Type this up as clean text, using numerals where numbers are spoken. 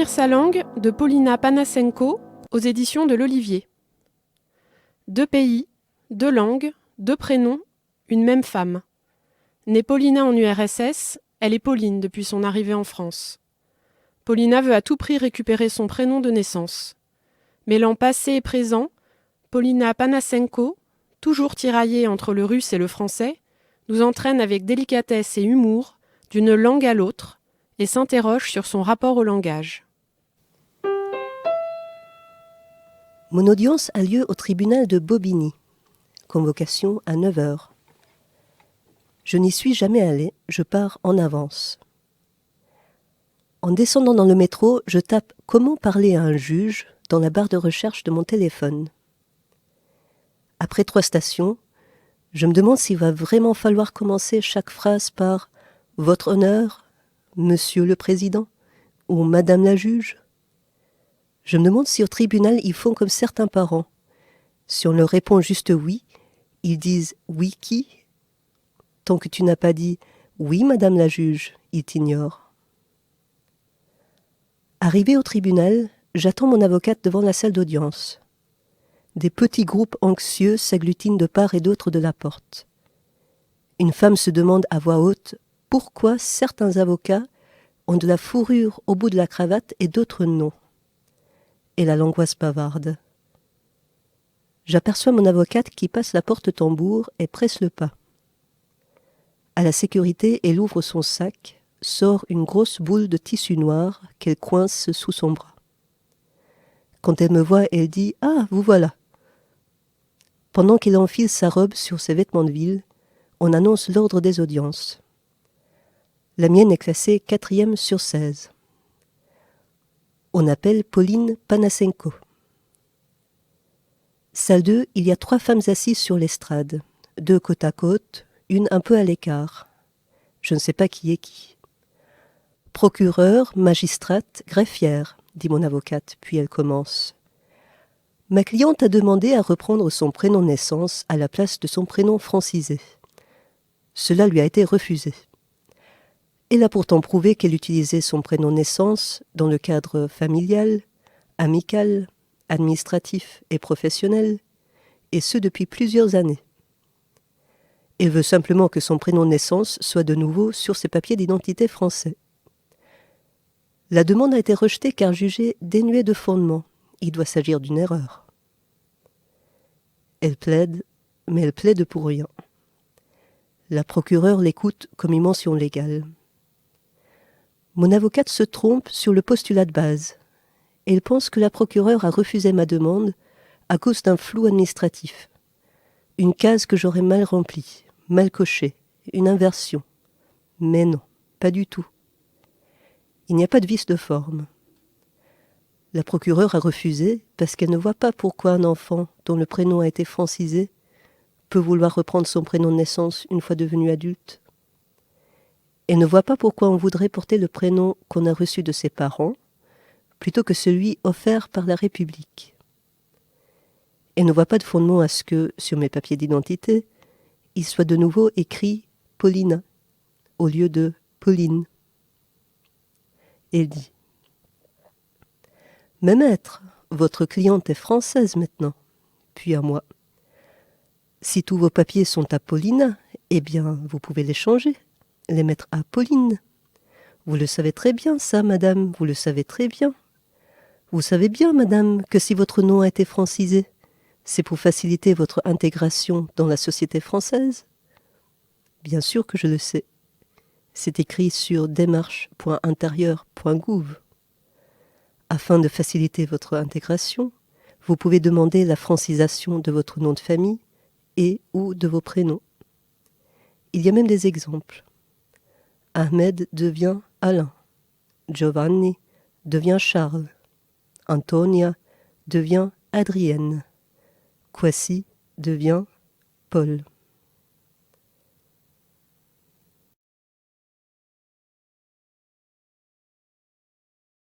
Découvrir sa langue de Paulina Panasenko aux éditions de l'Olivier. 2 pays, 2 langues, 2 prénoms, une même femme. Née Paulina en URSS, elle est Pauline depuis son arrivée en France. Paulina veut à tout prix récupérer son prénom de naissance. Mêlant passé et présent, Paulina Panasenko, toujours tiraillée entre le russe et le français, nous entraîne avec délicatesse et humour d'une langue à l'autre et s'interroge sur son rapport au langage. Mon audience a lieu au tribunal de Bobigny. Convocation à 9h. Je n'y suis jamais allé, je pars en avance. En descendant dans le métro, je tape « Comment parler à un juge ?» dans la barre de recherche de mon téléphone. Après 3 stations, je me demande s'il va vraiment falloir commencer chaque phrase par « Votre honneur, Monsieur le Président » ou « Madame la juge ». Je me demande si au tribunal ils font comme certains parents. Si on leur répond juste oui, ils disent « Oui qui ?» Tant que tu n'as pas dit « Oui, Madame la juge », ils t'ignorent. Arrivé au tribunal, j'attends mon avocate devant la salle d'audience. Des petits groupes anxieux s'agglutinent de part et d'autre de la porte. Une femme se demande à voix haute pourquoi certains avocats ont de la fourrure au bout de la cravate et d'autres non. Et la l'angoisse bavarde. J'aperçois mon avocate qui passe la porte-tambour et presse le pas. À la sécurité, elle ouvre son sac, sort une grosse boule de tissu noir qu'elle coince sous son bras. Quand elle me voit, elle dit « Ah, vous voilà !» Pendant qu'elle enfile sa robe sur ses vêtements de ville, on annonce l'ordre des audiences. La mienne est classée 4e sur 16. On appelle Pauline Panasenko. Salle 2, il y a 3 femmes assises sur l'estrade, 2 côte à côte, une un peu à l'écart. Je ne sais pas qui est qui. Procureur, magistrate, greffière, dit mon avocate, puis elle commence. Ma cliente a demandé à reprendre son prénom de naissance à la place de son prénom francisé. Cela lui a été refusé. Elle a pourtant prouvé qu'elle utilisait son prénom de naissance dans le cadre familial, amical, administratif et professionnel, et ce depuis plusieurs années. Elle veut simplement que son prénom de naissance soit de nouveau sur ses papiers d'identité français. La demande a été rejetée car jugée dénuée de fondement. Il doit s'agir d'une erreur. Elle plaide, mais elle plaide pour rien. La procureure l'écoute comme une mention légale. Mon avocate se trompe sur le postulat de base. Elle pense que la procureure a refusé ma demande à cause d'un flou administratif. Une case que j'aurais mal remplie, mal cochée, une inversion. Mais non, pas du tout. Il n'y a pas de vice de forme. La procureure a refusé parce qu'elle ne voit pas pourquoi un enfant dont le prénom a été francisé peut vouloir reprendre son prénom de naissance une fois devenu adulte. Elle ne voit pas pourquoi on voudrait porter le prénom qu'on a reçu de ses parents plutôt que celui offert par la République. Elle ne voit pas de fondement à ce que, sur mes papiers d'identité, il soit de nouveau écrit Paulina au lieu de Pauline. Elle dit « Mais maître, votre cliente est française maintenant. » Puis à moi « Si tous vos papiers sont à Paulina, eh bien, vous pouvez les changer, les mettre à Pauline. Vous le savez très bien, ça, madame, vous le savez très bien. Vous savez bien, madame, que si votre nom a été francisé, c'est pour faciliter votre intégration dans la société française. Bien sûr que je le sais. C'est écrit sur démarche.intérieur.gouv. Afin de faciliter votre intégration, vous pouvez demander la francisation de votre nom de famille et ou de vos prénoms. Il y a même des exemples. Ahmed devient Alain. Giovanni devient Charles. Antonia devient Adrienne. Kwasi devient Paul.